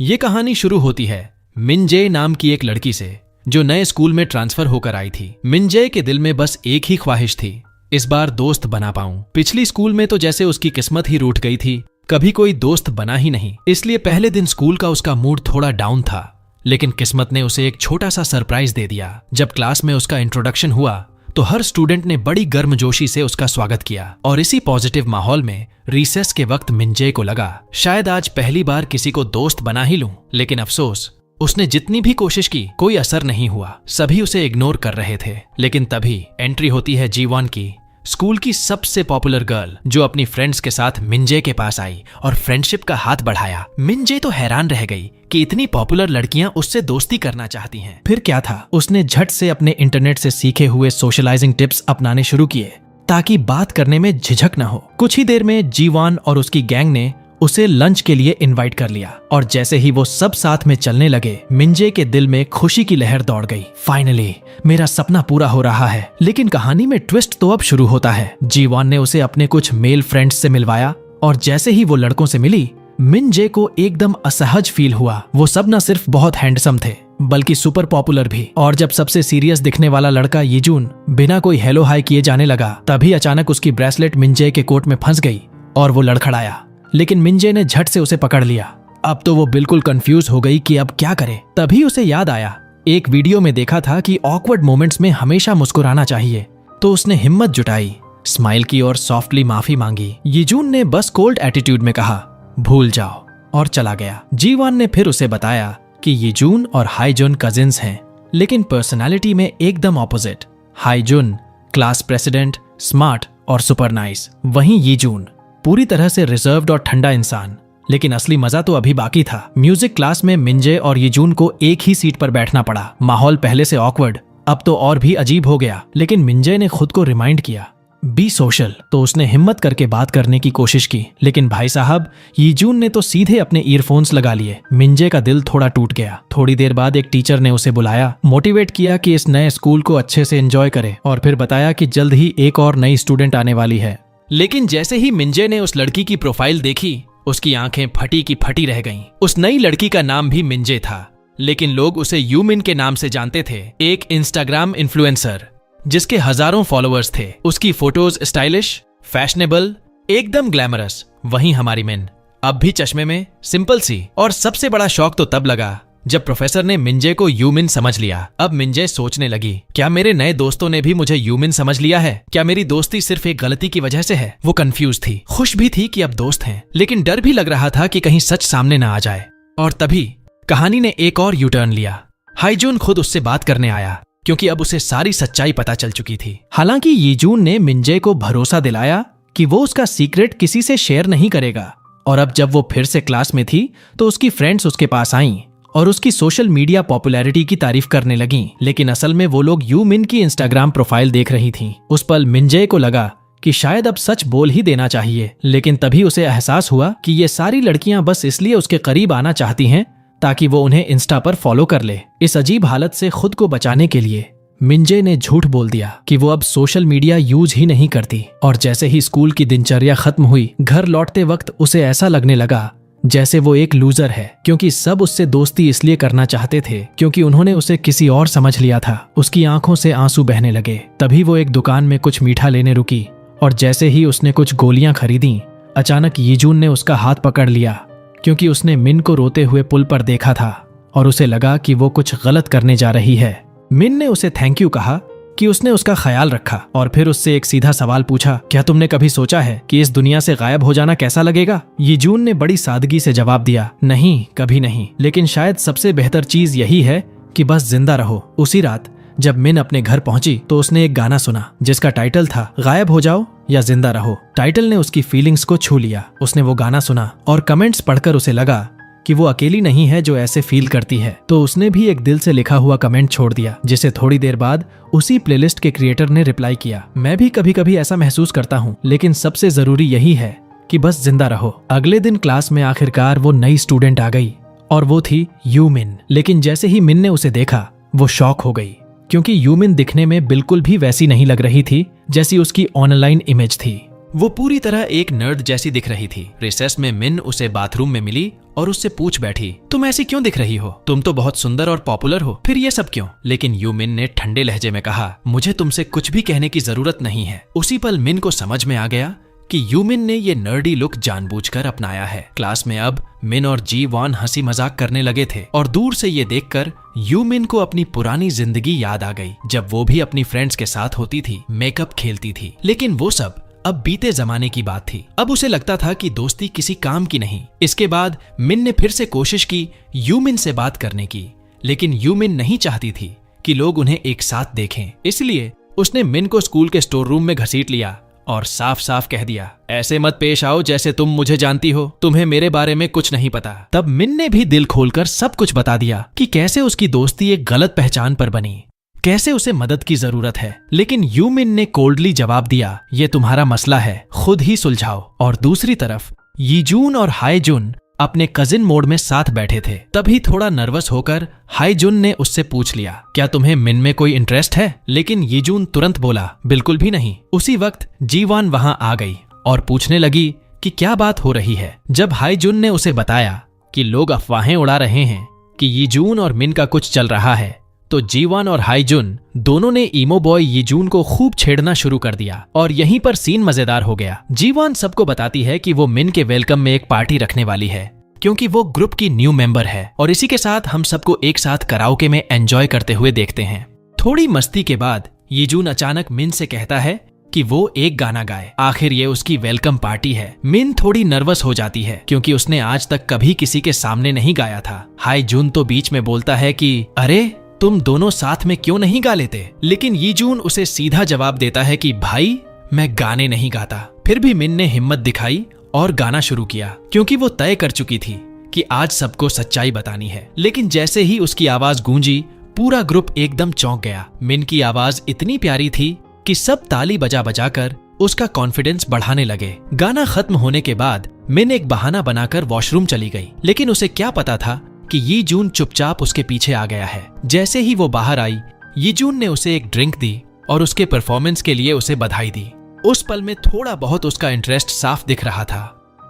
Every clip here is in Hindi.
ये कहानी शुरू होती है मिनजे नाम की एक लड़की से जो नए स्कूल में ट्रांसफर होकर आई थी। मिनजे के दिल में बस एक ही ख्वाहिश थी, इस बार दोस्त बना पाऊं। पिछली स्कूल में तो जैसे उसकी किस्मत ही रूठ गई थी, कभी कोई दोस्त बना ही नहीं। इसलिए पहले दिन स्कूल का उसका मूड थोड़ा डाउन था, लेकिन किस्मत ने उसे एक छोटा सा सरप्राइज दे दिया। जब क्लास में उसका इंट्रोडक्शन हुआ तो हर स्टूडेंट ने बड़ी गर्मजोशी से उसका स्वागत किया और इसी पॉजिटिव माहौल में रिसेस के वक्त मिनजे को लगा शायद आज पहली बार किसी को दोस्त बना ही लूं। लेकिन अफसोस, उसने जितनी भी कोशिश की कोई असर नहीं हुआ। सभी उसे इग्नोर कर रहे थे। लेकिन तभी एंट्री होती है जीवान की, स्कूल की सबसे पॉपुलर गर्ल, जो अपनी फ्रेंड्स के साथ मिनजे के पास आई और फ्रेंडशिप का हाथ बढ़ाया। मिनजे तो हैरान रह गई कि इतनी पॉपुलर लड़कियां उससे दोस्ती करना चाहती हैं। फिर क्या था, उसने झट से अपने इंटरनेट से सीखे हुए सोशलाइजिंग टिप्स अपनाने शुरू किए ताकि बात करने में झिझक न हो। कुछ ही देर में जीवान और उसकी गैंग ने उसे लंच के लिए इनवाइट कर लिया और जैसे ही वो सब साथ में चलने लगे, मिनजे के दिल में खुशी की लहर दौड़ गई। फाइनली मेरा सपना पूरा हो रहा है। लेकिन कहानी में ट्विस्ट तो अब शुरू होता है। जीवान ने उसे अपने कुछ मेल फ्रेंड्स से मिलवाया और जैसे ही वो लड़कों से मिली, मिनजे को एकदम असहज फील हुआ। वो सब न सिर्फ बहुत हैंडसम थे बल्कि सुपर पॉपुलर भी। और जब सबसे सीरियस दिखने वाला लड़का यीजून बिना कोई हेलो हाय किए जाने लगा, तभी अचानक उसकी ब्रेसलेट मिनजे के कोट में फंस गई और वो लड़खड़ाया। लेकिन मिनजे ने झट से उसे पकड़ लिया। अब तो वो बिल्कुल कंफ्यूज हो गई कि अब क्या करे। तभी उसे याद आया, एक वीडियो में देखा था कि ऑकवर्ड मोमेंट्स में हमेशा मुस्कुराना चाहिए। तो उसने हिम्मत जुटाई, स्माइल की और सॉफ्टली माफी मांगी। यीजून ने बस कोल्ड एटीट्यूड में कहा भूल जाओ और चला गया। जीवान ने फिर उसे बताया कि यीजून और हाईजुन कजिन्स हैं, लेकिन पर्सनालिटी में एकदम ऑपोजिट। हाईजुन क्लास प्रेसिडेंट, स्मार्ट और सुपर नाइस, वहीं यीजून पूरी तरह से रिजर्व्ड और ठंडा इंसान। लेकिन असली मजा तो अभी बाकी था। म्यूजिक क्लास में मिनजे और यीजून को एक ही सीट पर बैठना पड़ा। माहौल पहले से ऑकवर्ड अब तो और भी अजीब हो गया। लेकिन मिनजे ने खुद को रिमाइंड किया, बी सोशल। तो उसने हिम्मत करके बात करने की कोशिश की। लेकिन भाई साहब, यीजून ने तो सीधे अपने ईयरफोन्स लगा लिए। मिनजे का दिल थोड़ा टूट गया। थोड़ी देर बाद एक टीचर ने उसे बुलाया, मोटिवेट किया कि इस नए स्कूल को अच्छे से एंजॉय करे और फिर बताया कि जल्द ही एक और नई स्टूडेंट आने वाली है। लेकिन जैसे ही मिनजे ने उस लड़की की प्रोफाइल देखी, उसकी आंखें फटी की फटी रह गईं। उस नई लड़की का नाम भी मिनजे था, लेकिन लोग उसे यूमिन के नाम से जानते थे। एक इंस्टाग्राम इन्फ्लुएंसर जिसके हजारों फॉलोअर्स थे। उसकी फोटोज स्टाइलिश, फैशनेबल, एकदम ग्लैमरस। वहीं हमारी मिन अब भी चश्मे में, सिंपल सी। और सबसे बड़ा शौक तो तब लगा जब प्रोफेसर ने मिनजे को यूमिन समझ लिया। अब मिनजे सोचने लगी, क्या मेरे नए दोस्तों ने भी मुझे यूमिन समझ लिया है? क्या मेरी दोस्ती सिर्फ एक गलती की वजह से है? वो कंफ्यूज थी, खुश भी थी कि अब दोस्त हैं, लेकिन डर भी लग रहा था कि कहीं सच सामने ना आ जाए। और तभी कहानी ने एक और यू टर्न लिया। हाईजुन खुद उससे बात करने आया क्योंकि अब उसे सारी सच्चाई पता चल चुकी थी। हालांकि यीजून ने मिनजे को भरोसा दिलाया कि वो उसका सीक्रेट किसी से शेयर नहीं करेगा। और अब जब वो फिर से क्लास में थी तो उसकी फ्रेंड्स उसके पास आईं और उसकी सोशल मीडिया पॉपुलैरिटी की तारीफ करने लगीं। लेकिन असल में वो लोग यूमिन की इंस्टाग्राम प्रोफाइल देख रही थीं। उस पल मिनजे को लगा कि शायद अब सच बोल ही देना चाहिए। लेकिन तभी उसे एहसास हुआ कि ये सारी लड़कियां बस इसलिए उसके करीब आना चाहती हैं ताकि वो उन्हें इंस्टा पर फॉलो कर ले। इस अजीब हालत से खुद को बचाने के लिए मिनजे ने झूठ बोल दिया कि वो अब सोशल मीडिया यूज ही नहीं करती। और जैसे ही स्कूल की दिनचर्या खत्म हुई, घर लौटते वक्त उसे ऐसा लगने लगा जैसे वो एक लूजर है, क्योंकि सब उससे दोस्ती इसलिए करना चाहते थे क्योंकि उन्होंने उसे किसी और समझ लिया था। उसकी आंखों से आंसू बहने लगे। तभी वो एक दुकान में कुछ मीठा लेने रुकी और जैसे ही उसने कुछ गोलियां खरीदी, अचानक यीजून ने उसका हाथ पकड़ लिया क्योंकि उसने मिन को रोते हुए पुल पर देखा था और उसे लगा कि वो कुछ गलत करने जा रही है। मिन ने उसे थैंक यू कहा कि उसने उसका ख्याल रखा और फिर उससे एक सीधा सवाल पूछा, क्या तुमने कभी सोचा है कि इस दुनिया से गायब हो जाना कैसा लगेगा? यीजून ने बड़ी सादगी से जवाब दिया, नहीं, कभी नहीं, लेकिन शायद सबसे बेहतर चीज यही है कि बस जिंदा रहो। उसी रात जब मिन अपने घर पहुंची तो उसने एक गाना सुना जिसका टाइटल था गायब हो जाओ या जिंदा रहो। टाइटल ने उसकी फीलिंग्स को छू लिया। उसने वो गाना सुना और कमेंट्स पढ़कर उसे लगा कि वो अकेली नहीं है जो ऐसे फील करती है। तो उसने भी एक दिल से लिखा हुआ कमेंट छोड़ दिया, जिसे थोड़ी देर बाद उसी प्लेलिस्ट के क्रिएटर ने रिप्लाई किया, मैं भी कभी कभी ऐसा महसूस करता हूँ, लेकिन सबसे जरूरी यही है कि बस जिंदा रहो। अगले दिन क्लास में आखिरकार वो नई स्टूडेंट आ गई और वो थी यूमिन। लेकिन जैसे ही मिन ने उसे देखा, वो शॉक हो गई क्योंकि यूमिन दिखने में बिल्कुल भी वैसी नहीं लग रही थी जैसी उसकी ऑनलाइन इमेज थी। वो पूरी तरह एक नर्ड जैसी दिख रही थी। रिसेस में मिन उसे बाथरूम में मिली और उससे पूछ बैठी, तुम ऐसी क्यों दिख रही हो? तुम तो बहुत सुंदर और पॉपुलर हो, फिर ये सब क्यों? लेकिन यूमिन ने ठंडे लहजे में कहा, मुझे तुमसे कुछ भी कहने की जरूरत नहीं है। उसी पल मिन को समझ में आ गया कि यूमिन ने ये नर्डी लुक जानबूझकर अपनाया है। क्लास में अब मिन और जी वॉन हंसी मजाक करने लगे थे और दूर से ये देखकर यूमिन को अपनी पुरानी जिंदगी याद आ गई, जब वो भी अपनी फ्रेंड्स के साथ होती थी, मेकअप खेलती थी। लेकिन वो सब अब बीते जमाने की बात थी। अब उसे लगता था कि दोस्ती किसी काम की नहीं। इसके बाद मिन ने फिर से कोशिश की यूमिन से बात करने की, लेकिन यूमिन नहीं चाहती थी कि लोग उन्हें एक साथ देखें। इसलिए उसने मिन को स्कूल के स्टोर रूम में घसीट लिया और साफ साफ कह दिया, ऐसे मत पेश आओ जैसे तुम मुझे जानती हो, तुम्हें मेरे बारे में कुछ नहीं पता। तब मिन ने भी दिल खोलकर सब कुछ बता दिया कि कैसे उसकी दोस्ती एक गलत पहचान पर बनी, कैसे उसे मदद की जरूरत है। लेकिन यूमिन ने कोल्डली जवाब दिया, ये तुम्हारा मसला है, खुद ही सुलझाओ। और दूसरी तरफ यीजून और हाईजुन अपने कजिन मोड में साथ बैठे थे। तभी थोड़ा नर्वस होकर हाईजुन ने उससे पूछ लिया, क्या तुम्हें मिन में कोई इंटरेस्ट है? लेकिन यीजून तुरंत बोला, बिल्कुल भी नहीं। उसी वक्त जीवान वहां आ गई और पूछने लगी कि क्या बात हो रही है। जब हाईजुन ने उसे बताया कि लोग अफवाहें उड़ा रहे हैं कि यीजून और मिन का कुछ चल रहा है, तो जीवान और हाईजुन दोनों ने ईमो बॉय यीजून को खूब छेड़ना शुरू कर दिया और यहीं पर सीन मजेदार हो गया। जीवान सबको बताती है कि वो मिन के वेलकम में एक पार्टी रखने वाली है, क्योंकि वो ग्रुप की न्यू मेंबर है और इसी के साथ हम सबको एक साथ कराओके में एंजॉय करते हुए देखते हैं। थोड़ी मस्ती के बाद यीजून अचानक मिन से कहता है कि वो एक गाना गाए, आखिर ये उसकी वेलकम पार्टी है। मिन थोड़ी नर्वस हो जाती है क्योंकि उसने आज तक कभी किसी के सामने नहीं गाया था। हाईजुन तो बीच में बोलता है कि अरे तुम दोनों साथ में क्यों नहीं गा लेते? लेकिन यीजून उसे सीधा जवाब देता है कि भाई मैं गाने नहीं गाता। फिर भी मिन ने हिम्मत दिखाई और गाना शुरू किया, क्योंकि वो तय कर चुकी थी कि आज सबको सच्चाई बतानी है। लेकिन जैसे ही उसकी आवाज गूंजी, पूरा ग्रुप एकदम चौंक गया। मिन की आवाज इतनी प्यारी थी कि सब ताली बजा बजाकर उसका कॉन्फिडेंस बढ़ाने लगे। गाना खत्म होने के बाद मिन एक बहाना बनाकर वॉशरूम चली गई, लेकिन उसे क्या पता था कि यीजून चुपचाप उसके पीछे आ गया है। जैसे ही वो बाहर आई, यीजून ने उसे एक ड्रिंक दी और उसके परफॉर्मेंस के लिए उसे बधाई दी। उस पल में थोड़ा बहुत उसका इंटरेस्ट साफ दिख रहा था।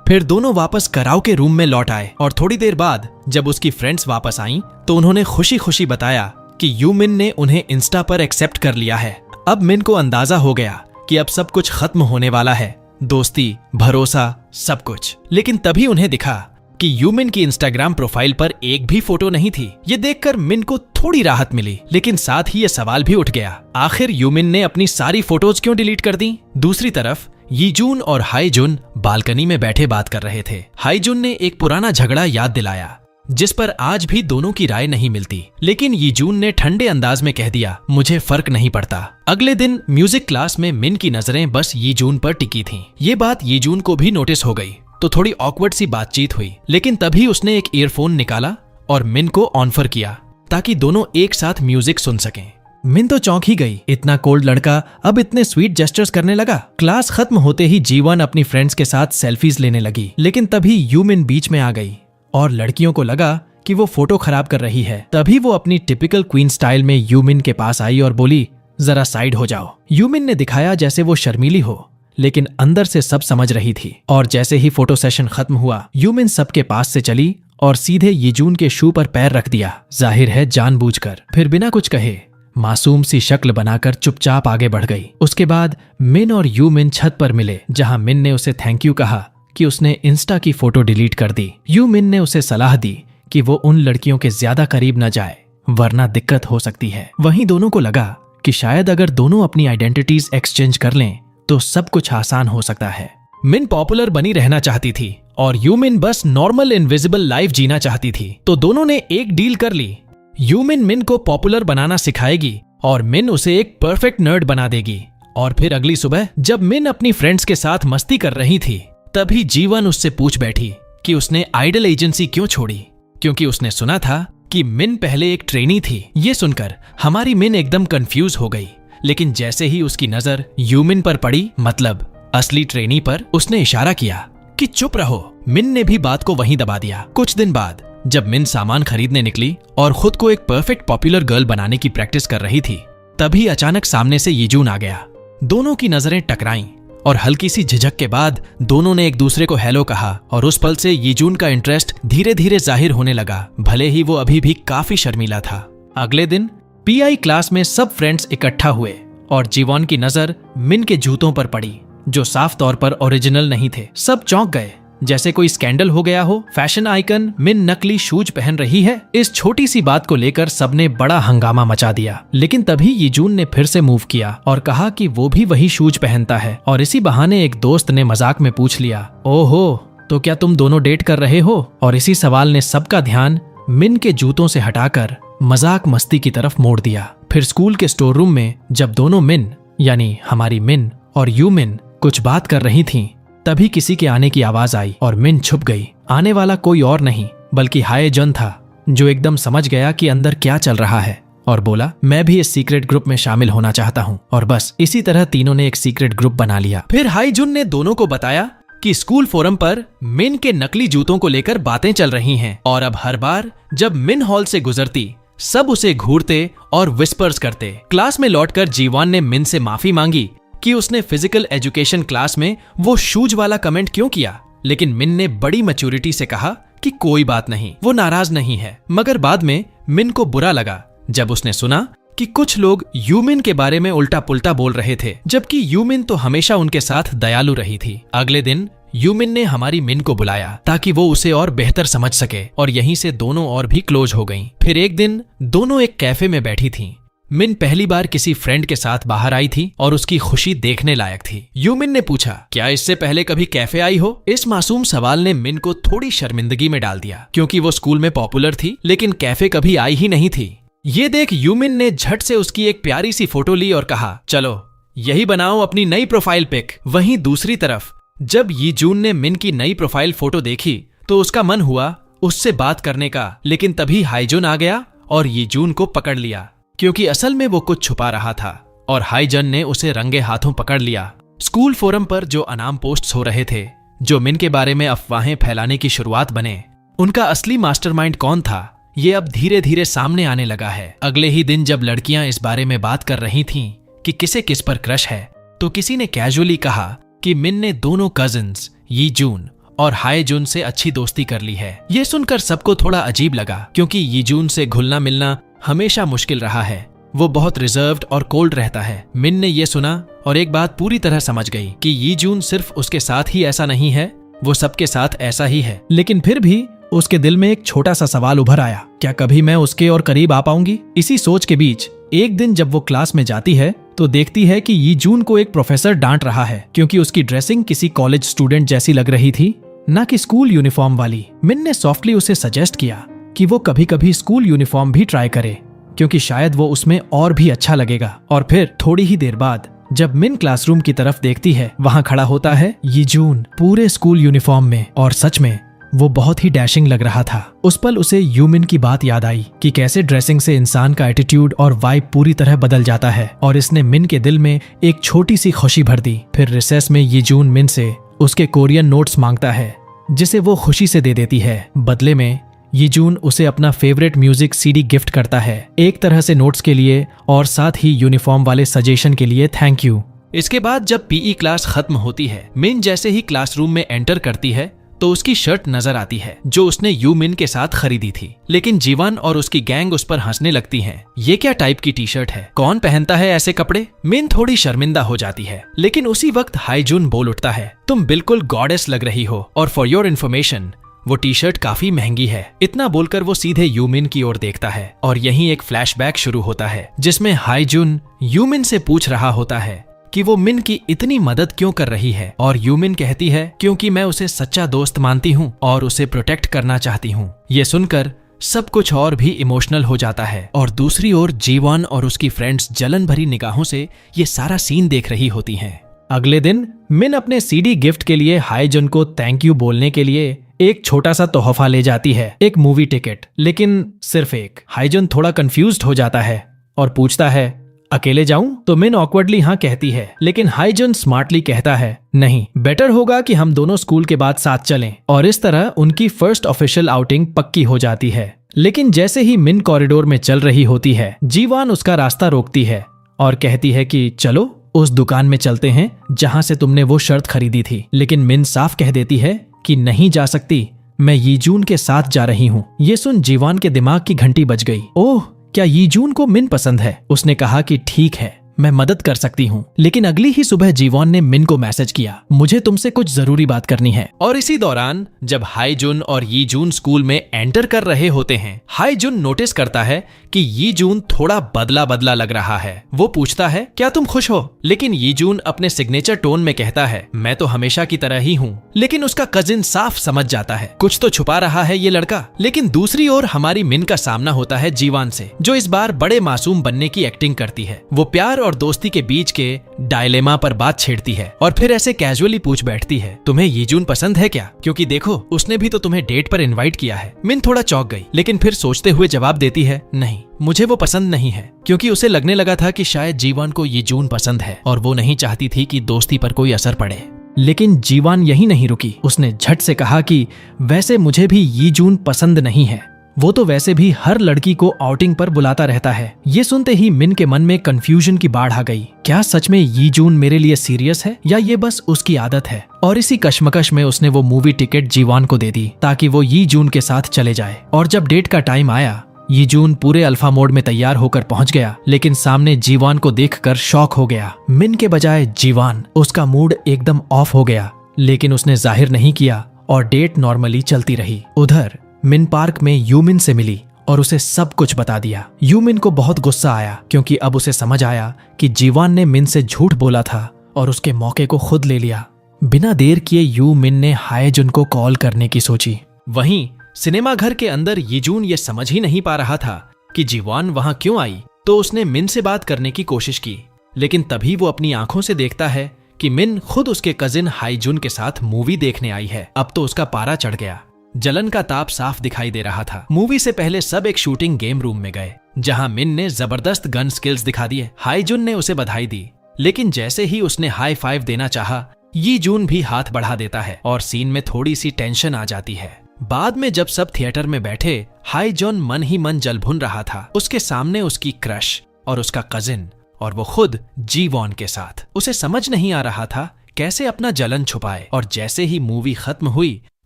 फिर दोनों वापस कराओके रूम में लौट आए और थोड़ी देर बाद जब उसकी फ्रेंड्स वापस आईं, तो उन्होंने खुशी खुशी बताया कि यूमिन ने उन्हें इंस्टा पर एक्सेप्ट कर लिया है। अब मिन को अंदाजा हो गया कि अब सब कुछ खत्म होने वाला है, दोस्ती, भरोसा, सब कुछ। लेकिन तभी उन्हें दिखा कि यूमिन की इंस्टाग्राम प्रोफाइल पर एक भी फोटो नहीं थी। ये देखकर मिन को थोड़ी राहत मिली, लेकिन साथ ही ये सवाल भी उठ गया, आखिर यूमिन ने अपनी सारी फोटोज क्यों डिलीट कर दी? दूसरी तरफ यीजून और हाईजुन बालकनी में बैठे बात कर रहे थे। हाईजुन ने एक पुराना झगड़ा याद दिलाया, जिस पर आज भी दोनों की राय नहीं मिलती। लेकिन यीजून ने ठंडे अंदाज में कह दिया, मुझे फर्क नहीं पड़ता। अगले दिन म्यूजिक क्लास में मिन की नजरें बस यीजून पर टिकी थीं। ये बात यीजून को भी नोटिस हो गई, तो थोड़ी ऑकवर्ड सी बातचीत हुई। लेकिन तभी उसने एक ईयरफोन निकाला और मिन को ऑनफर किया ताकि दोनों एक साथ म्यूजिक सुन सकें। मिन तो चौंक ही गई, इतना कोल्ड लड़का अब इतने स्वीट जेस्चर्स करने लगा। क्लास खत्म होते ही जीवन अपनी फ्रेंड्स के साथ सेल्फीज लेने लगी, लेकिन तभी यूमिन बीच में आ गई और लड़कियों को लगा कि वो फोटो खराब कर रही है। तभी वो अपनी टिपिकल क्वीन स्टाइल में यूमिन के पास आई और बोली, जरा साइड हो जाओ। यूमिन ने दिखाया जैसे वो शर्मीली हो, लेकिन अंदर से सब समझ रही थी। और जैसे ही फोटो सेशन खत्म हुआ, यूमिन सबके पास से चली और सीधे यीजून के शू पर पैर रख दिया, जाहिर है जानबूझकर। फिर बिना कुछ कहे मासूम सी शक्ल बनाकर चुपचाप आगे बढ़ गई। उसके बाद मिन और यूमिन छत पर मिले, जहां मिन ने उसे थैंक यू कहा कि उसने इंस्टा की फोटो डिलीट कर दी। यूमिन ने उसे सलाह दी कि वो उन लड़कियों के ज्यादा करीब न जाए, वरना दिक्कत हो सकती है। वहीं दोनों को लगा कि शायद अगर दोनों अपनी आइडेंटिटीज एक्सचेंज कर लें तो सब कुछ आसान हो सकता है। मिन पॉपुलर बनी रहना चाहती थी और यूमिन बस नॉर्मल इनविजिबल लाइफ जीना चाहती थी। तो दोनों ने एक डील कर ली, यूमिन मिन को पॉपुलर बनाना सिखाएगी और मिन उसे एक परफेक्ट नर्ड बना देगी। और फिर अगली सुबह जब मिन अपनी फ्रेंड्स के साथ मस्ती कर रही थी, तभी जीवन उससे पूछ बैठी कि उसने आइडल एजेंसी क्यों छोड़ी, क्योंकि उसने सुना था कि मिन पहले एक ट्रेनी थी। ये सुनकर हमारी मिन एकदम कंफ्यूज हो गई, लेकिन जैसे ही उसकी नजर यूमिन पर पड़ी, मतलब असली ट्रेनी पर, उसने इशारा किया कि चुप रहो। मिन ने भी बात को वहीं दबा दिया। कुछ दिन बाद जब मिन सामान खरीदने निकली और खुद को एक परफेक्ट पॉपुलर गर्ल बनाने की प्रैक्टिस कर रही थी, तभी अचानक सामने से यीजून आ गया। दोनों की नजरें टकराईं और हल्की सी झिझक के बाद दोनों ने एक दूसरे को हेलो कहा और उस पल से यीजून का इंटरेस्ट धीरे धीरे जाहिर होने लगा, भले ही वो अभी भी काफी शर्मीला था। अगले दिन पीआई क्लास में सब फ्रेंड्स इकट्ठा हुए और जीवॉन की नजर मिन के जूतों पर पड़ी जो साफ तौर पर ओरिजिनल नहीं थे। सब चौंक गए, जैसे कोई स्कैंडल हो गया हो। फैशन आइकन मिन नकली शूज पहन रही है। इस छोटी सी बात को लेकर सबने बड़ा हंगामा मचा दिया, लेकिन तभी यीजून ने फिर से मूव किया और कहा कि वो भी वही शूज पहनता है। और इसी बहाने एक दोस्त ने मजाक में पूछ लिया, ओहो, तो क्या तुम दोनों डेट कर रहे हो? और इसी सवाल ने सबका ध्यान मिन के जूतों से हटाकर मजाक मस्ती की तरफ मोड़ दिया। फिर स्कूल के स्टोर रूम में जब दोनों मिन यानी हमारी मिन और यूमिन कुछ बात कर रही थीं, तभी किसी के आने की आवाज आई और मिन छुप गई। आने वाला कोई और नहीं बल्कि हाय जन था, जो एकदम समझ गया कि अंदर क्या चल रहा है और बोला, मैं भी इस सीक्रेट ग्रुप में शामिल होना चाहता हूँ। और बस इसी तरह तीनों ने एक सीक्रेट ग्रुप बना लिया। फिर हाय जुन ने दोनों को बताया कि स्कूल फोरम पर मिन के नकली जूतों को लेकर बातें चल रही हैं और अब हर बार जब मिन हॉल से गुजरती सब उसे घूरते और विस्पर्स करते। क्लास में लौटकर जीवान ने मिन से माफी मांगी कि उसने फिजिकल एजुकेशन क्लास में वो शूज वाला कमेंट क्यों किया, लेकिन मिन ने बड़ी मैच्योरिटी से कहा कि कोई बात नहीं, वो नाराज नहीं है। मगर बाद में मिन को बुरा लगा जब उसने सुना कि कुछ लोग यूमिन के बारे में उल्टा पुल्टा बोल रहे थे, जबकि यूमिन तो हमेशा उनके साथ दयालु रही थी। अगले दिन यूमिन ने हमारी मिन को बुलाया ताकि वो उसे और बेहतर समझ सके और यहीं से दोनों और भी क्लोज हो गईं। फिर एक दिन दोनों एक कैफे में बैठी थीं। मिन पहली बार किसी फ्रेंड के साथ बाहर आई थी और उसकी खुशी देखने लायक थी। यूमिन ने पूछा, क्या इससे पहले कभी कैफे आई हो? इस मासूम सवाल ने मिन को थोड़ी शर्मिंदगी में डाल दिया, क्योंकि वो स्कूल में पॉपुलर थी लेकिन कैफे कभी आई ही नहीं थी। ये देख यूमिन ने झट से उसकी एक प्यारी सी फोटो ली और कहा, चलो यही बनाओ अपनी नई प्रोफाइल पिक। वहीं दूसरी तरफ जब यीजून ने मिन की नई प्रोफाइल फोटो देखी तो उसका मन हुआ उससे बात करने का, लेकिन तभी हाईजुन आ गया और यीजून को पकड़ लिया, क्योंकि असल में वो कुछ छुपा रहा था और हाईजन ने उसे रंगे हाथों पकड़ लिया। स्कूल फोरम पर जो अनाम पोस्ट्स हो रहे थे, जो मिन के बारे में अफवाहें फैलाने की शुरुआत बने, उनका असली मास्टरमाइंड कौन था, ये अब धीरे धीरे सामने आने लगा है। अगले ही दिन जब लड़कियां इस बारे में बात कर रही थीं कि किसे किस पर क्रश है, तो किसी ने कैजुअली कहा कि मिन ने दोनों कजिन्स यीजून और हाईजुन से अच्छी दोस्ती कर ली है। ये सुनकर सबको थोड़ा अजीब लगा, क्योंकि यीजून से घुलना मिलना हमेशा मुश्किल रहा है। वो बहुत रिजर्व्ड और कोल्ड रहता है। मिन ने ये सुना और एक बात पूरी तरह समझ गई कि यीजून सिर्फ उसके साथ ही ऐसा नहीं है, वो सबके साथ ऐसा ही है। लेकिन फिर भी उसके दिल में एक छोटा सा सवाल उभर आया, क्या कभी मैं उसके और करीब आ पाऊंगी? इसी सोच के बीच एक दिन जब वो क्लास में जाती है तो देखती है कि यीजून को एक प्रोफेसर डांट रहा है, क्योंकि उसकी ड्रेसिंग किसी कॉलेज स्टूडेंट जैसी लग रही थी, ना कि स्कूल यूनिफॉर्म वाली। मिन ने सॉफ्टली उसे सजेस्ट किया कि वो कभी कभी स्कूल यूनिफॉर्म भी ट्राई करे, क्योंकि शायद वो उसमें और भी अच्छा लगेगा। और फिर थोड़ी ही देर बाद जब मिन क्लासरूम की तरफ देखती है, वहां खड़ा होता है यीजून पूरे स्कूल यूनिफॉर्म में, और सच में वो बहुत ही डैशिंग लग रहा था। उस पल उसे यूमिन की बात याद आई कि कैसे ड्रेसिंग से इंसान का एटीट्यूड और वाइब पूरी तरह बदल जाता है, और इसने मिन के दिल में एक छोटी सी खुशी भर दी। फिर रिसेस में यीजून मिन से उसके कोरियन नोट्स मांगता है, जिसे वो खुशी से दे देती है। बदले में यीजून उसे अपना फेवरेट म्यूजिक सीडी गिफ्ट करता है, एक तरह से नोट्स के लिए और साथ ही यूनिफॉर्म वाले सजेशन के लिए थैंक यू। इसके बाद जब पीई क्लास खत्म होती है, मिन जैसे ही क्लासरूम में एंटर करती है तो उसकी शर्ट नजर आती है जो उसने यूमिन के साथ खरीदी थी। लेकिन जीवन और उसकी गैंग उस पर हंसने लगती है। ये क्या टाइप की टी शर्ट है, कौन पहनता है ऐसे कपड़े? मिन थोड़ी शर्मिंदा हो जाती है, लेकिन उसी वक्त हाईजुन बोल उठता है, तुम बिल्कुल गॉडेस लग रही हो, और फॉर योर इन्फॉर्मेशन वो टी शर्ट काफी महंगी है। इतना बोलकर वो सीधे यूमिन की ओर देखता है और यहीं एक फ्लैशबैक शुरू होता है, जिसमें हाईजुन यूमिन से पूछ रहा होता है कि वो मिन की इतनी मदद क्यों कर रही है, और यूमिन कहती है क्योंकि मैं उसे सच्चा दोस्त मानती हूँ और उसे प्रोटेक्ट करना चाहती हूँ। ये सुनकर सब कुछ और भी इमोशनल हो जाता है, और दूसरी ओर जीवन और उसकी फ्रेंड्स जलन भरी निगाहों से ये सारा सीन देख रही होती हैं। अगले दिन मिन अपने सीडी गिफ्ट के लिए हाईजुन को थैंक यू बोलने के लिए एक छोटा सा तोहफा ले जाती है, एक मूवी टिकट, लेकिन सिर्फ एक। हाईजुन थोड़ा कंफ्यूज्ड हो जाता है और पूछता है, अकेले जाऊं? तो मिन ऑकवर्डली हाँ कहती है, लेकिन हाईजुन स्मार्टली कहता है, नहीं, बेटर होगा कि हम दोनों स्कूल के बाद साथ चलें। और इस तरह उनकी फर्स्ट ऑफिशियल आउटिंग पक्की हो जाती है। लेकिन जैसे ही मिन कॉरिडोर में चल रही होती है, जीवान उसका रास्ता रोकती है और कहती है कि चलो उस दुकान में चलते हैं जहां से तुमने वो शर्ट खरीदी थी। लेकिन मिन साफ कह देती है कि नहीं जा सकती, मैं यीजून के साथ जा रही हूँ। ये सुन जीवान के दिमाग की घंटी बज गई। ओह, क्या यीजून को मिन पसंद है? उसने कहा कि ठीक है, मैं मदद कर सकती हूँ। लेकिन अगली ही सुबह जीवॉन ने मिन को मैसेज किया, मुझे तुमसे कुछ जरूरी बात करनी है। और इसी दौरान जब हाईजुन और यीजून स्कूल में एंटर कर रहे होते हैं, हाईजुन नोटिस करता है कि यीजून थोड़ा बदला बदला लग रहा है। वो पूछता है, क्या तुम खुश हो? लेकिन यीजून अपने सिग्नेचर टोन में कहता है, मैं तो हमेशा की तरह ही हूँ। लेकिन उसका कजिन साफ समझ जाता है कुछ तो छुपा रहा है ये लड़का। लेकिन दूसरी ओर हमारी मिन का सामना होता है जीवान से, जो इस बार बड़े मासूम बनने की एक्टिंग करती है। वो प्यार और दोस्ती के बीच के डायलेमा पर बात छेड़ती है और फिर ऐसे कैजुअली पूछ बैठती है, तुम्हें यीजून पसंद है क्या? क्योंकि देखो, उसने भी तो तुम्हें डेट पर इनवाइट किया है। मिन थोड़ा चौंक गई, लेकिन फिर सोचते हुए जवाब देती है, नहीं, मुझे वो पसंद नहीं है। क्योंकि उसे लगने लगा था कि शायद जीवान को यीजून पसंद है और वो नहीं चाहती थी कि दोस्ती पर कोई असर पड़े। लेकिन जीवान यही नहीं रुकी। उसने झट से कहा कि वैसे मुझे भी यीजून पसंद नहीं है, वो तो वैसे भी हर लड़की को आउटिंग पर बुलाता रहता है। ये सुनते ही मिन के मन में कंफ्यूजन की बाढ़ आ गई। क्या सच में यीजून मेरे लिए सीरियस है या ये बस उसकी आदत है? और इसी कश्मकश में उसने वो मूवी टिकट जीवान को दे दी ताकि वो यीजून के साथ चले जाए। और जब डेट का टाइम आया, यीजून पूरे अल्फा मोड में तैयार होकर पहुंच गया, लेकिन सामने जीवान को देखकर शॉक हो गया। मिन के बजाय जीवान, उसका मूड एकदम ऑफ हो गया। लेकिन उसने जाहिर नहीं किया और डेट नॉर्मली चलती रही। उधर मिन पार्क में यूमिन से मिली और उसे सब कुछ बता दिया। यूमिन को बहुत गुस्सा आया क्योंकि अब उसे समझ आया कि जीवान ने मिन से झूठ बोला था और उसके मौके को खुद ले लिया। बिना देर किए यूमिन ने हाईजुन को कॉल करने की सोची। वहीं सिनेमा घर के अंदर यीजून ये समझ ही नहीं पा रहा था कि जीवान वहां क्यों आई, तो उसने मिन से बात करने की कोशिश की। लेकिन तभी वो अपनी आंखों से देखता है कि मिन खुद उसके कजिन हाईजुन के साथ मूवी देखने आई है। अब तो उसका पारा चढ़ गया। जलन का ताप साफ दिखाई दे रहा था। मूवी से पहले सब एक शूटिंग गेम रूम में गए, जहां मिन ने जबरदस्त गन स्किल्स दिखा दिए। हाईजुन ने उसे बधाई दी, लेकिन जैसे ही उसने हाई फाइव देना चाहा, यीजून भी हाथ बढ़ा देता है और सीन में थोड़ी सी टेंशन आ जाती है। बाद में जब सब थिएटर में बैठे, हाईजुन मन ही मन जल भुन रहा था। उसके सामने उसकी क्रश और उसका कजिन और वो खुद जीवॉन के साथ। उसे समझ नहीं आ रहा था कैसे अपना जलन छुपाए। और जैसे ही मूवी खत्म हुई,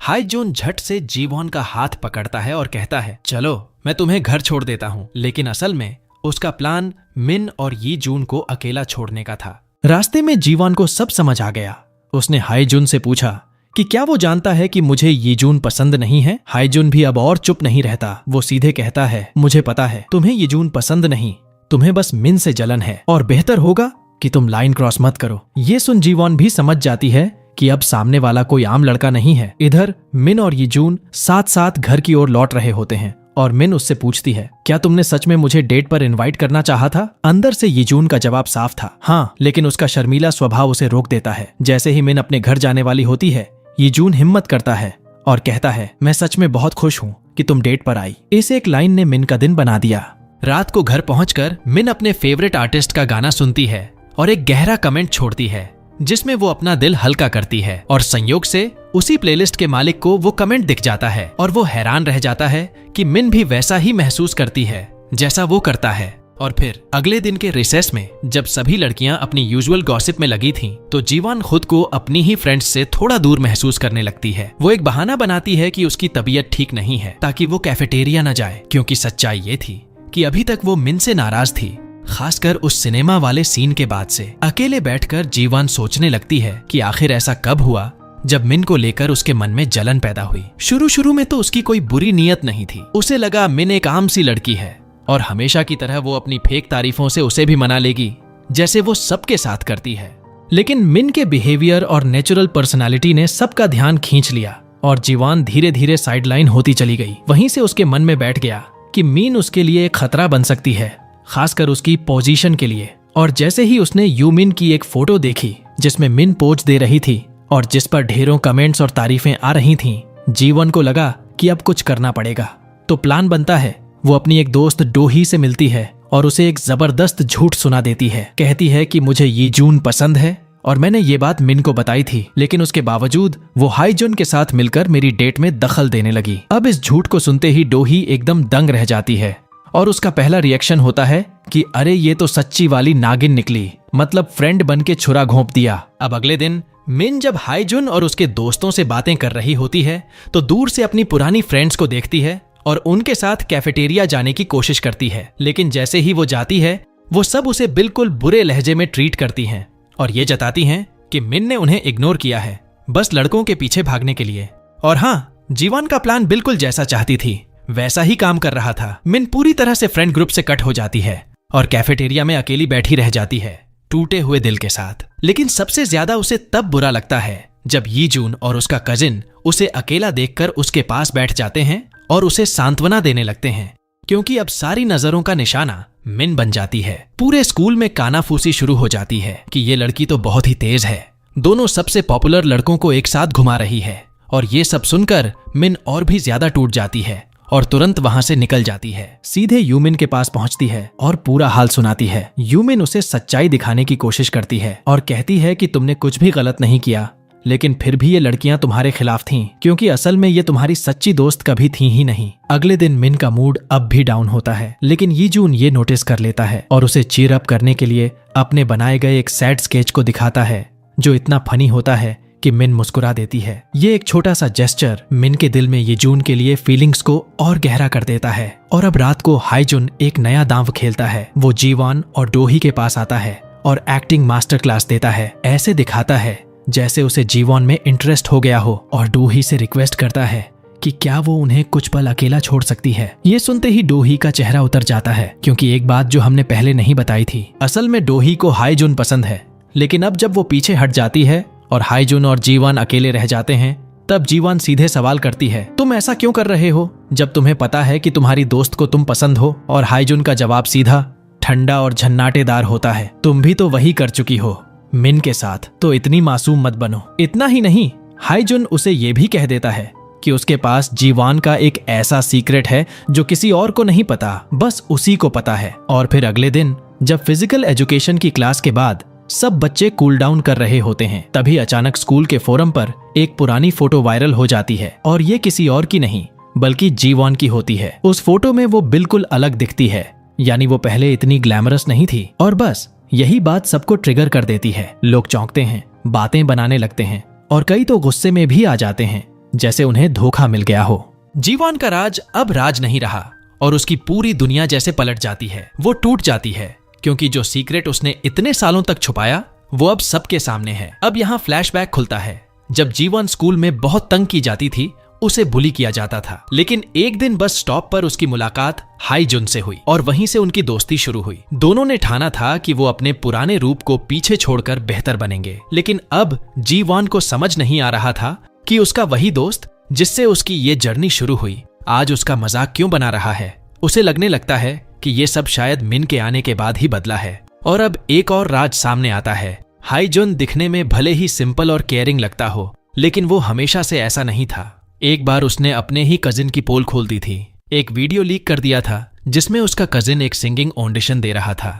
हाईजुन झट से जीवॉन का हाथ पकड़ता है और कहता है, चलो मैं तुम्हें घर छोड़ देता हूँ। लेकिन असल में उसका प्लान मिन और यीजून को अकेला छोड़ने का था। रास्ते में जीवॉन को सब समझ आ गया। उसने हाईजुन से पूछा कि क्या वो जानता है कि मुझे यीजून पसंद नहीं है। हाईजुन भी अब और चुप नहीं रहता। वो सीधे कहता है, मुझे पता है तुम्हें यीजून पसंद नहीं, तुम्हें बस मिन से जलन है और बेहतर होगा कि तुम लाइन क्रॉस मत करो। ये सुन जीवॉन भी समझ जाती है कि अब सामने वाला कोई आम लड़का नहीं है। इधर मिन और यीजून साथ साथ घर की ओर लौट रहे होते हैं और मिन उससे पूछती है, क्या तुमने सच में मुझे डेट पर इनवाइट करना चाहा था? अंदर से यीजून का जवाब साफ था, हाँ, लेकिन उसका शर्मीला स्वभाव उसे रोक देता है। जैसे ही मिन अपने घर जाने वाली होती है, यीजून हिम्मत करता है और कहता है, मैं सच में बहुत खुश हूँ कि तुम डेट पर आई। इस एक लाइन ने मिन का दिन बना दिया। रात को घर पहुंचकर मिन अपने फेवरेट आर्टिस्ट का गाना सुनती है और एक गहरा कमेंट छोड़ती है जिसमें वो अपना दिल हल्का करती है। और संयोग से उसी प्लेलिस्ट के मालिक को वो कमेंट दिख जाता है और वो हैरान रह जाता है कि मिन भी वैसा ही महसूस करती है जैसा वो करता है। और फिर अगले दिन के रिसेस में जब सभी लड़कियां अपनी यूजुअल गॉसिप में लगी थीं, तो जीवान खुद को अपनी ही फ्रेंड्स से थोड़ा दूर महसूस करने लगती है। वो एक बहाना बनाती है कि उसकी तबीयत ठीक नहीं है ताकि वो कैफेटेरिया न जाए, क्योंकि सच्चाई ये थी कि अभी तक वो मिन से नाराज थी, खासकर उस सिनेमा वाले सीन के बाद से। अकेले बैठकर जीवान सोचने लगती है कि आखिर ऐसा कब हुआ जब मिन को लेकर उसके मन में जलन पैदा हुई। शुरू में तो उसकी कोई बुरी नीयत नहीं थी। उसे लगा मिन एक आम सी लड़की है और हमेशा की तरह वो अपनी फेक तारीफों से उसे भी मना लेगी, जैसे वो सबके साथ करती है। लेकिन मिन के बिहेवियर और नेचुरल पर्सनालिटी ने सबका ध्यान खींच लिया और जीवान धीरे धीरे साइडलाइन होती चली गई। वहीं से उसके मन में बैठ गया कि मिन उसके लिए एक खतरा बन सकती है, खासकर उसकी पोजीशन के लिए। और जैसे ही उसने यूमिन की एक फोटो देखी जिसमें मिन पोज दे रही थी और जिस पर ढेरों कमेंट्स और तारीफें आ रही थीं, जीवन को लगा कि अब कुछ करना पड़ेगा। तो प्लान बनता है, वो अपनी एक दोस्त डोही से मिलती है और उसे एक जबरदस्त झूठ सुना देती है। कहती है कि मुझे यीजून पसंद है और मैंने ये बात मिन को बताई थी, लेकिन उसके बावजूद वो हाईजुन के साथ मिलकर मेरी डेट में दखल देने लगी। अब इस झूठ को सुनते ही डोही एकदम दंग रह जाती है और उसका पहला रिएक्शन होता है कि अरे ये तो सच्ची वाली नागिन निकली, मतलब फ्रेंड बन के छुरा घोंप दिया। अब अगले दिन मिन जब हाईजुन और उसके दोस्तों से बातें कर रही होती है तो दूर से अपनी पुरानी फ्रेंड्स को देखती है और उनके साथ कैफेटेरिया जाने की कोशिश करती है। लेकिन जैसे ही वो जाती है वो सब उसे बिल्कुल बुरे लहजे में ट्रीट करती हैं और ये जताती हैं कि मिन ने उन्हें इग्नोर किया है बस लड़कों के पीछे भागने के लिए। और हाँ, जीवन का प्लान बिल्कुल जैसा चाहती थी वैसा ही काम कर रहा था। मिन पूरी तरह से फ्रेंड ग्रुप से कट हो जाती है और कैफेटेरिया में अकेली बैठी रह जाती है टूटे हुए दिल के साथ। लेकिन सबसे ज्यादा उसे तब बुरा लगता है जब यीजून और उसका कजिन उसे अकेला देखकर उसके पास बैठ जाते हैं और उसे सांत्वना देने लगते हैं, क्योंकि अब सारी नजरों का निशाना मिन बन जाती है। पूरे स्कूल में कानाफूसी शुरू हो जाती है कि ये लड़की तो बहुत ही तेज है, दोनों सबसे पॉपुलर लड़कों को एक साथ घुमा रही है। और ये सब सुनकर मिन और भी ज्यादा टूट जाती है और तुरंत वहां से निकल जाती है। सीधे यूमिन के पास पहुंचती है और पूरा हाल सुनाती है। यूमिन उसे सच्चाई दिखाने की कोशिश करती है और कहती है कि तुमने कुछ भी गलत नहीं किया, लेकिन फिर भी ये लड़कियां तुम्हारे खिलाफ थीं, क्योंकि असल में ये तुम्हारी सच्ची दोस्त कभी थी ही नहीं। अगले दिन मिन का मूड अब भी डाउन होता है, लेकिन यीजून ये नोटिस कर लेता है और उसे चीयर अप करने के लिए अपने बनाए गए एक सैड स्केच को दिखाता है जो इतना फनी होता है कि मिन मुस्कुरा देती है। ये एक छोटा सा जेस्चर मिन के दिल में यीजून के लिए फीलिंग्स को और गहरा कर देता है। और अब रात को हाईजुन एक नया दांव खेलता है। वो जीवान और डोही के पास आता है और एक्टिंग मास्टर क्लास देता है। ऐसे दिखाता है जैसे उसे जीवान में इंटरेस्ट हो गया हो और डोही से रिक्वेस्ट करता है कि क्या वो उन्हें कुछ पल अकेला छोड़ सकती है। ये सुनते ही डोही का चेहरा उतर जाता है, क्योंकि एक बात जो हमने पहले नहीं बताई थी, असल में डोही को हाईजुन पसंद है। लेकिन अब जब वो पीछे हट जाती है और हाईजुन और जीवान अकेले रह जाते हैं, तब जीवान सीधे सवाल करती है, तुम ऐसा क्यों कर रहे हो जब तुम्हें पता है कि तुम्हारी दोस्त को तुम पसंद हो? और हाईजुन का जवाब सीधा, ठंडा और झन्नाटेदार होता है, तुम भी तो वही कर चुकी हो मिन के साथ, तो इतनी मासूम मत बनो। इतना ही नहीं, हाईजुन उसे ये भी कह देता है कि उसके पास जीवान का एक ऐसा सीक्रेट है जो किसी और को नहीं पता, बस उसी को पता है। और फिर अगले दिन जब फिजिकल एजुकेशन की क्लास के बाद सब बच्चे कूल डाउन कर रहे होते हैं, तभी अचानक स्कूल के फोरम पर एक पुरानी फोटो वायरल हो जाती है और ये किसी और की नहीं बल्कि जीवान की होती है। उस फोटो में वो बिल्कुल अलग दिखती है, यानी वो पहले इतनी ग्लैमरस नहीं थी। और बस यही बात सबको ट्रिगर कर देती है। लोग चौंकते हैं, बातें बनाने लगते हैं और कई तो गुस्से में भी आ जाते हैं, जैसे उन्हें धोखा मिल गया हो। जीवान का राज अब राज नहीं रहा और उसकी पूरी दुनिया जैसे पलट जाती है। वो टूट जाती है, क्योंकि जो सीक्रेट उसने इतने सालों तक छुपाया वो अब सबके सामने है। अब यहाँ फ्लैशबैक खुलता है जब जीवन स्कूल में बहुत तंग की जाती थी, उसे बुली किया जाता था। लेकिन एक दिन बस स्टॉप पर उसकी मुलाकात हाईजुन से हुई और वहीं से उनकी दोस्ती शुरू हुई। दोनों ने ठाना था कि वो अपने पुराने रूप को पीछे छोड़कर बेहतर बनेंगे। लेकिन अब जीवान को समझ नहीं आ रहा था कि उसका वही दोस्त जिससे उसकी ये जर्नी शुरू हुई, आज उसका मजाक क्यों बना रहा है। उसे लगने लगता है कि ये सब शायद मिन के आने के बाद ही बदला है। और अब एक और राज सामने आता है। हाईजुन दिखने में भले ही सिंपल और केयरिंग लगता हो, लेकिन वो हमेशा से ऐसा नहीं था। एक बार उसने अपने ही कजिन की पोल खोल दी थी, एक वीडियो लीक कर दिया था जिसमें उसका कजिन एक सिंगिंग ऑडिशन दे रहा था।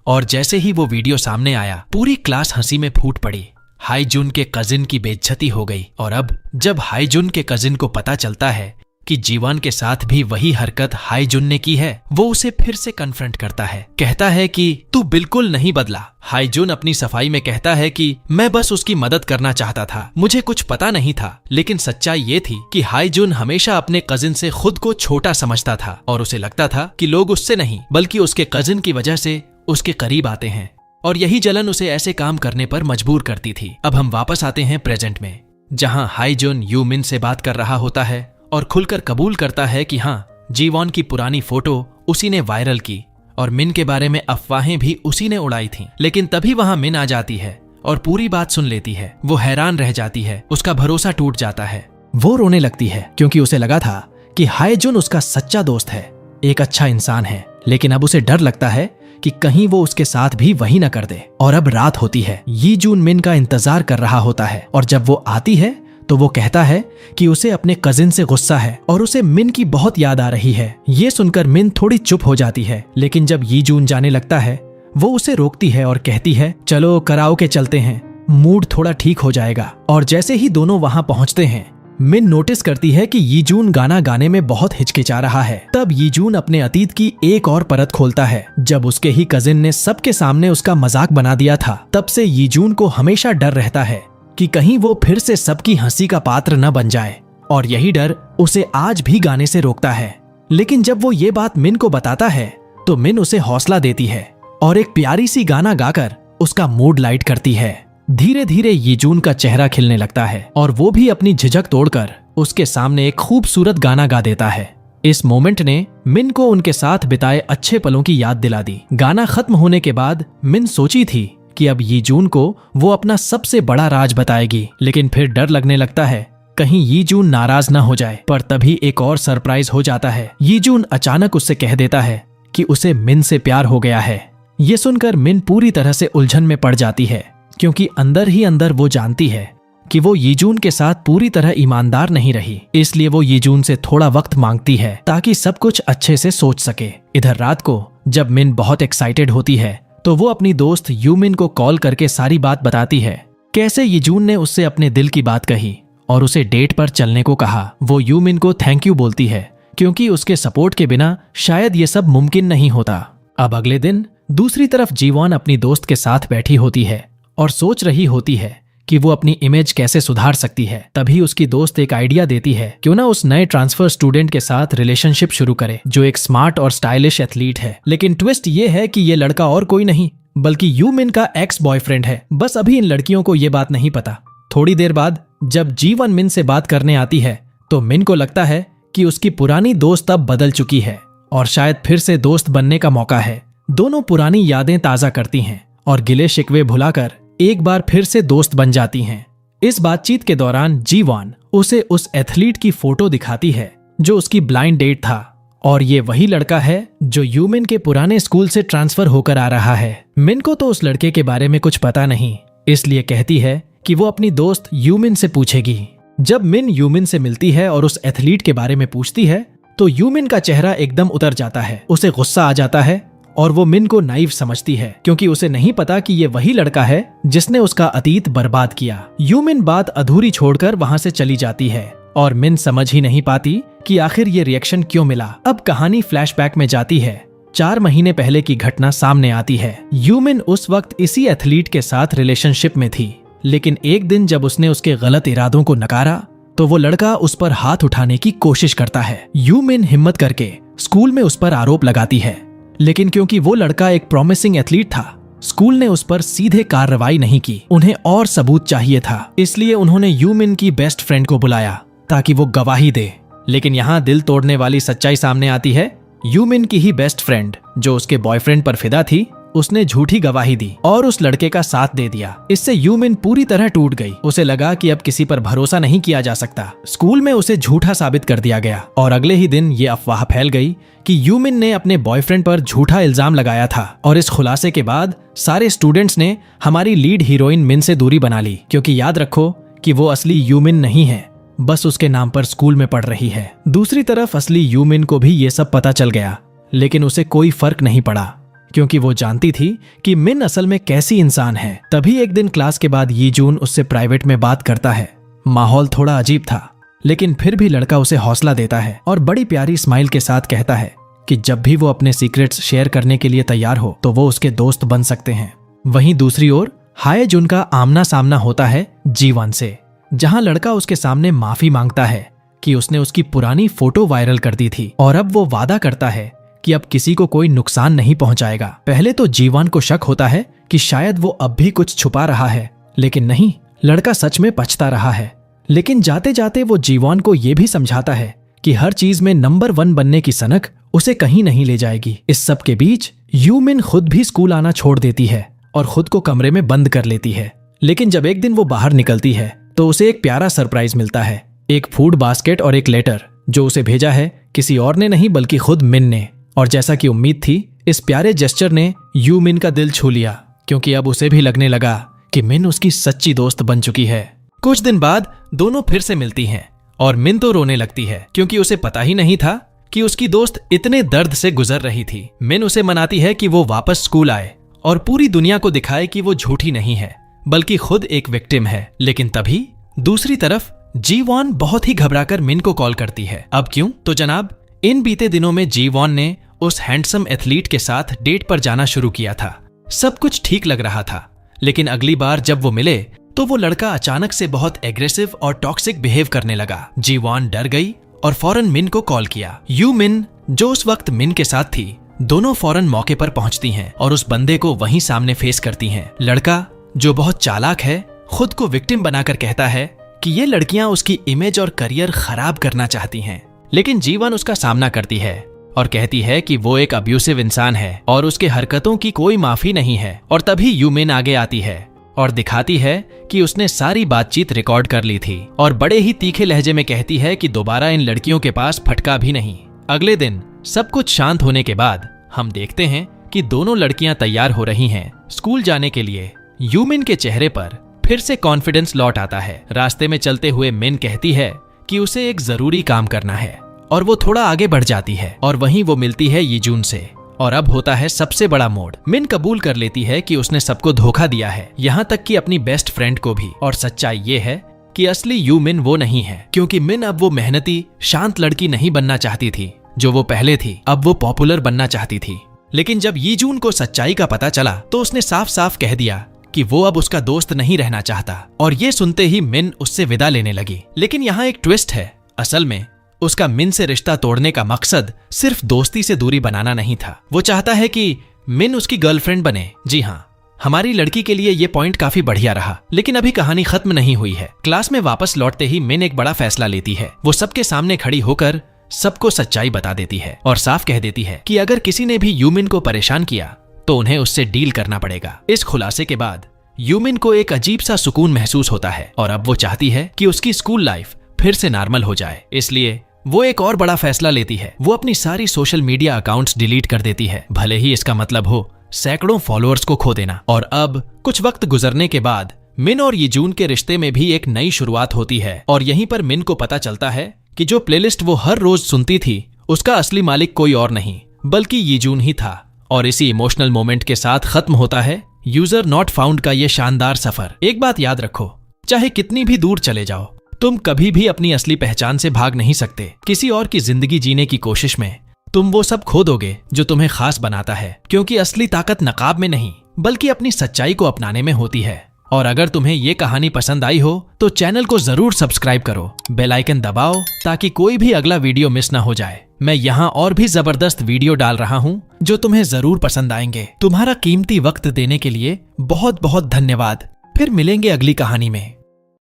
और जैसे ही वो वीडियो सामने आया, पूरी क्लास हंसी में फूट पड़ी। हाईजुन के कजिन की बेइज्जती हो गई। और अब जब हाईजुन के कजिन को पता चलता है कि जीवान के साथ भी वही हरकत हाईजुन ने की है, वो उसे फिर से कन्फ्रंट करता है। कहता है कि तू बिल्कुल नहीं बदला। हाईजुन अपनी सफाई में कहता है कि मैं बस उसकी मदद करना चाहता था, मुझे कुछ पता नहीं था। लेकिन सच्चाई ये थी कि हाईजुन हमेशा अपने कजिन से खुद को छोटा समझता था और उसे लगता था कि लोग उससे नहीं बल्कि उसके कजिन की वजह से उसके करीब आते हैं। और यही जलन उसे ऐसे काम करने पर मजबूर करती थी। अब हम वापस आते हैं प्रेजेंट में, जहाँ हाईजुन यूमिन से बात कर रहा होता है और खुलकर कबूल करता है कि हाँ, जीवॉन की पुरानी फोटो उसी ने वायरल की और मिन के बारे में अफवाहें भी उसी ने उड़ाई थीं। लेकिन तभी वहां मिन आ जाती है और पूरी बात सुन लेती है। वो हैरान रह जाती है, उसका भरोसा टूट जाता है। वो रोने लगती है क्योंकि उसे लगा था कि हाईजुन उसका सच्चा दोस्त है, एक अच्छा इंसान है। लेकिन अब उसे डर लगता है कि कहीं वो उसके साथ भी वही न कर दे। और अब रात होती है। यीजून मिन का इंतजार कर रहा होता है और जब वो आती है तो वो कहता है कि उसे अपने कजिन से गुस्सा है और उसे मिन की बहुत याद आ रही है। ये सुनकर मिन थोड़ी चुप हो जाती है, लेकिन जब यीजून जाने लगता है वो उसे रोकती है और कहती है, चलो कराओके चलते हैं, मूड थोड़ा ठीक हो जाएगा। और जैसे ही दोनों वहां पहुंचते हैं, मिन नोटिस करती है कि यीजून गाना गाने में बहुत हिचकिचा रहा है। तब यीजून अपने अतीत की एक और परत खोलता है। जब उसके ही कजिन ने सबके सामने उसका मजाक बना दिया था, तब से यीजून को हमेशा डर रहता है कि कहीं वो फिर से सबकी हंसी का पात्र न बन जाए, और यही डर उसे आज भी गाने से रोकता है। लेकिन जब वो ये बात मिन को बताता है तो मिन उसे हौसला देती है और एक प्यारी सी गाना गाकर उसका मूड लाइट करती है। धीरे धीरे यीजून का चेहरा खिलने लगता है और वो भी अपनी झिझक तोड़कर उसके सामने एक खूबसूरत गाना गा देता है। इस मोमेंट ने मिन को उनके साथ बिताए अच्छे पलों की याद दिला दी। गाना खत्म होने के बाद मिन सोची थी कि अब यीजून को वो अपना सबसे बड़ा राज बताएगी, लेकिन फिर डर लगने लगता है कहीं यीजून नाराज ना हो जाए। पर तभी एक और सरप्राइज हो जाता है। यीजून अचानक उससे कह देता है कि उसे मिन से प्यार हो गया है। ये सुनकर मिन पूरी तरह से उलझन में पड़ जाती है, क्योंकि अंदर ही अंदर वो जानती है कि वो यीजून के साथ पूरी तरह ईमानदार नहीं रही। इसलिए वो यीजून से थोड़ा वक्त मांगती है ताकि सब कुछ अच्छे से सोच सके। इधर रात को जब मिन बहुत एक्साइटेड होती है तो वो अपनी दोस्त यूमिन को कॉल करके सारी बात बताती है, कैसे यीजून ने उससे अपने दिल की बात कही और उसे डेट पर चलने को कहा। वो यूमिन को थैंक यू बोलती है, क्योंकि उसके सपोर्ट के बिना शायद ये सब मुमकिन नहीं होता। अब अगले दिन दूसरी तरफ जीवॉन अपनी दोस्त के साथ बैठी होती है और सोच रही होती है कि वो अपनी इमेज कैसे सुधार सकती है। तभी उसकी दोस्त एक आइडिया देती है, क्यों ना उस नए ट्रांसफर स्टूडेंट के साथ रिलेशनशिप शुरू करे, जो एक स्मार्ट और स्टाइलिश एथलीट है। लेकिन ट्विस्ट ये है कि ये लड़का और कोई नहीं बल्कि यूमिन का एक्स बॉयफ्रेंड है। बस अभी इन लड़कियों को ये बात नहीं पता। थोड़ी देर बाद जब जीवन मिन से बात करने आती है तो मिन को लगता है कि उसकी पुरानी दोस्त अब बदल चुकी है और शायद फिर से दोस्त बनने का मौका है। दोनों पुरानी यादें ताजा करती हैं और गिले शिकवे भुलाकर एक बार फिर से दोस्त बन जाती हैं। इस बातचीत के दौरान जीवान उसे उस एथलीट की फोटो दिखाती है जो उसकी ब्लाइंड डेट था, और ये वही लड़का है जो यूमिन के पुराने स्कूल से ट्रांसफर होकर आ रहा है। मिन को तो उस लड़के के बारे में कुछ पता नहीं, इसलिए कहती है कि वो अपनी दोस्त यूमिन से पूछेगी। जब मिन यूमिन से मिलती है और उस एथलीट के बारे में पूछती है तो यूमिन का चेहरा एकदम उतर जाता है। उसे गुस्सा आ जाता है और वो मिन को नाइव समझती है, क्योंकि उसे नहीं पता कि ये वही लड़का है जिसने उसका अतीत बर्बाद किया। यूमिन बात अधूरी छोड़कर वहां से चली जाती है और मिन समझ ही नहीं पाती कि आखिर ये रिएक्शन क्यों मिला। अब कहानी फ्लैशबैक में जाती है। 4 महीने पहले की घटना सामने आती है। यूमिन उस वक्त इसी एथलीट के साथ रिलेशनशिप में थी, लेकिन एक दिन जब उसने उसके गलत इरादों को नकारा तो वो लड़का उस पर हाथ उठाने की कोशिश करता है। यूमिन हिम्मत करके स्कूल में उस पर आरोप लगाती है, लेकिन क्योंकि वो लड़का एक प्रॉमिसिंग एथलीट था, स्कूल ने उस पर सीधे कार्रवाई नहीं की। उन्हें और सबूत चाहिए था, इसलिए उन्होंने यूमिन की बेस्ट फ्रेंड को बुलाया ताकि वो गवाही दे। लेकिन यहाँ दिल तोड़ने वाली सच्चाई सामने आती है। यूमिन की ही बेस्ट फ्रेंड जो उसके बॉयफ्रेंड पर फिदा थी, उसने झूठी गवाही दी और उस लड़के का साथ दे दिया। इससे यूमिन पूरी तरह टूट गई। उसे लगा कि अब किसी पर भरोसा नहीं किया जा सकता। स्कूल में उसे झूठा साबित कर दिया गया और अगले ही दिन ये अफवाह फैल गई कि यूमिन ने अपने बॉयफ्रेंड पर झूठा इल्जाम लगाया था। और इस खुलासे के बाद सारे स्टूडेंट्स ने हमारी लीड हीरोइन मिन से दूरी बना ली, क्योंकि याद रखो कि वो असली यूमिन नहीं है, बस उसके नाम पर स्कूल में पढ़ रही है। दूसरी तरफ असली यूमिन को भी ये सब पता चल गया, लेकिन उसे कोई फर्क नहीं पड़ा, क्योंकि वो जानती थी कि मिन असल में कैसी इंसान है। तभी एक दिन क्लास के बाद यीजून उससे प्राइवेट में बात करता है। माहौल थोड़ा अजीब था, लेकिन फिर भी लड़का उसे हौसला देता है और बड़ी प्यारी स्माइल के साथ कहता है कि जब भी वो अपने सीक्रेट्स शेयर करने के लिए तैयार हो तो वो उसके दोस्त बन सकते हैं। वहीं दूसरी ओर हायजुन का आमना सामना होता है जीवन से, जहां लड़का उसके सामने माफी मांगता है कि उसने उसकी पुरानी फोटो वायरल कर दी थी और अब वो वादा करता है कि अब किसी को कोई नुकसान नहीं पहुंचाएगा। पहले तो जीवान को शक होता है कि शायद वो अब भी कुछ छुपा रहा है, लेकिन नहीं, लड़का सच में पछता रहा है। लेकिन जाते जाते वो जीवान को ये भी समझाता है कि हर चीज में नंबर 1 बनने की सनक उसे कहीं नहीं ले जाएगी। इस सब के बीच यूमिन खुद भी स्कूल आना छोड़ देती है और खुद को कमरे में बंद कर लेती है। लेकिन जब एक दिन वो बाहर निकलती है तो उसे एक प्यारा सरप्राइज मिलता है, एक फूड बास्केट और एक लेटर जो उसे भेजा है किसी और ने नहीं बल्कि खुद मिन ने। और जैसा कि उम्मीद थी, इस प्यारे जेस्चर ने यूमिन का दिल छू लिया, क्योंकि अब उसे भी लगने लगा कि मिन उसकी सच्ची दोस्त बन चुकी है। कुछ दिन बाद दोनों फिर से मिलती हैं और मिन तो रोने लगती है, क्योंकि उसे पता ही नहीं था कि उसकी दोस्त इतने दर्द से गुजर रही थी। मिन उसे मनाती है कि वो वापस स्कूल आए और पूरी दुनिया को दिखाए कि वो झूठी नहीं है बल्कि खुद एक विक्टिम है। लेकिन तभी दूसरी तरफ जी वॉन बहुत ही घबराकर मिन को कॉल करती है। अब क्यों? तो जनाब, इन बीते दिनों में जी वॉन ने उस हैंडसम एथलीट के साथ डेट पर जाना शुरू किया था। सब कुछ ठीक लग रहा था, लेकिन अगली बार जब वो मिले तो वो लड़का अचानक से बहुत एग्रेसिव और टॉक्सिक बिहेव करने लगा। जी वॉन डर गई और फौरन मिन को कॉल किया। यू मिन, जो उस वक्त मिन के साथ थी, दोनों फौरन मौके पर पहुंचती हैं और उस बंदे को वहीं सामने फेस करती हैं। लड़का, जो बहुत चालाक है, खुद को विक्टिम बनाकर कहता है कि ये लड़कियां उसकी इमेज और करियर खराब करना चाहती हैं। लेकिन जीवन उसका सामना करती है और कहती है कि वो एक अब्यूसिव इंसान है और उसके हरकतों की कोई माफी नहीं है। और तभी यूमिन आगे आती है और दिखाती है कि उसने सारी बातचीत रिकॉर्ड कर ली थी और बड़े ही तीखे लहजे में कहती है कि दोबारा इन लड़कियों के पास फटका भी नहीं। अगले दिन सब कुछ शांत होने के बाद हम देखते हैं कि दोनों लड़कियां तैयार हो रही हैं स्कूल जाने के लिए। यूमिन के चेहरे पर फिर से कॉन्फिडेंस लौट आता है। रास्ते में चलते हुए मिन कहती है कि उसे एक जरूरी काम करना है और वो थोड़ा आगे बढ़ जाती है और वहीं वो मिलती है यीजून से। और अब होता है सबसे बड़ा मोड़। मिन कबूल कर लेती है कि उसने सबको धोखा दिया है, यहाँ तक कि अपनी बेस्ट फ्रेंड को भी। और सच्चाई ये है कि असली यूमिन वो नहीं है, क्योंकि मिन अब वो मेहनती शांत लड़की नहीं बनना चाहती थी जो वो पहले थी। अब वो पॉपुलर बनना चाहती थी। लेकिन जब यीजून को सच्चाई का पता चला तो उसने साफ साफ कह दिया कि वो अब उसका दोस्त नहीं रहना चाहता। और ये सुनते ही मिन उससे विदा लेने लगी। लेकिन यहाँ एक ट्विस्ट है। असल में उसका मिन से रिश्ता तोड़ने का मकसद सिर्फ दोस्ती से दूरी बनाना नहीं था। वो चाहता है कि मिन उसकी गर्लफ्रेंड बने। जी हाँ, हमारी लड़की के लिए ये पॉइंट काफी बढ़िया रहा। लेकिन अभी कहानी खत्म नहीं हुई है। क्लास में वापस लौटते ही मिन एक बड़ा फैसला लेती है। वो सबके सामने खड़ी होकर सबको सच्चाई बता देती है और साफ कह देती है कि अगर किसी ने भी यूमिन को परेशान किया तो उन्हें उससे डील करना पड़ेगा। इस खुलासे के बाद यूमिन को एक अजीब सा सुकून महसूस होता है और अब वो चाहती है कि उसकी स्कूल लाइफ फिर से नॉर्मल हो जाए। इसलिए वो एक और बड़ा फैसला लेती है। वो अपनी सारी सोशल मीडिया अकाउंट्स डिलीट कर देती है, भले ही इसका मतलब हो सैकड़ों फॉलोअर्स को खो देना। और अब कुछ वक्त गुजरने के बाद मिन और यीजून के रिश्ते में भी एक नई शुरुआत होती है। और यहीं पर मिन को पता चलता है कि जो प्लेलिस्ट वो हर रोज सुनती थी उसका असली मालिक कोई और नहीं बल्कि यीजून ही था। और इसी इमोशनल मोमेंट के साथ खत्म होता है यूजर नॉट फाउंड का ये शानदार सफर। एक बात याद रखो, चाहे कितनी भी दूर चले जाओ, तुम कभी भी अपनी असली पहचान से भाग नहीं सकते। किसी और की जिंदगी जीने की कोशिश में तुम वो सब खो दोगे जो तुम्हें खास बनाता है, क्योंकि असली ताकत नकाब में नहीं बल्कि अपनी सच्चाई को अपनाने में होती है। और अगर तुम्हें ये कहानी पसंद आई हो तो चैनल को जरूर सब्सक्राइब करो, बेल आइकन दबाओ ताकि कोई भी अगला वीडियो मिस ना हो जाए। मैं यहाँ और भी जबरदस्त वीडियो डाल रहा हूँ जो तुम्हें जरूर पसंद आएंगे। तुम्हारा कीमती वक्त देने के लिए बहुत बहुत धन्यवाद। फिर मिलेंगे अगली कहानी में।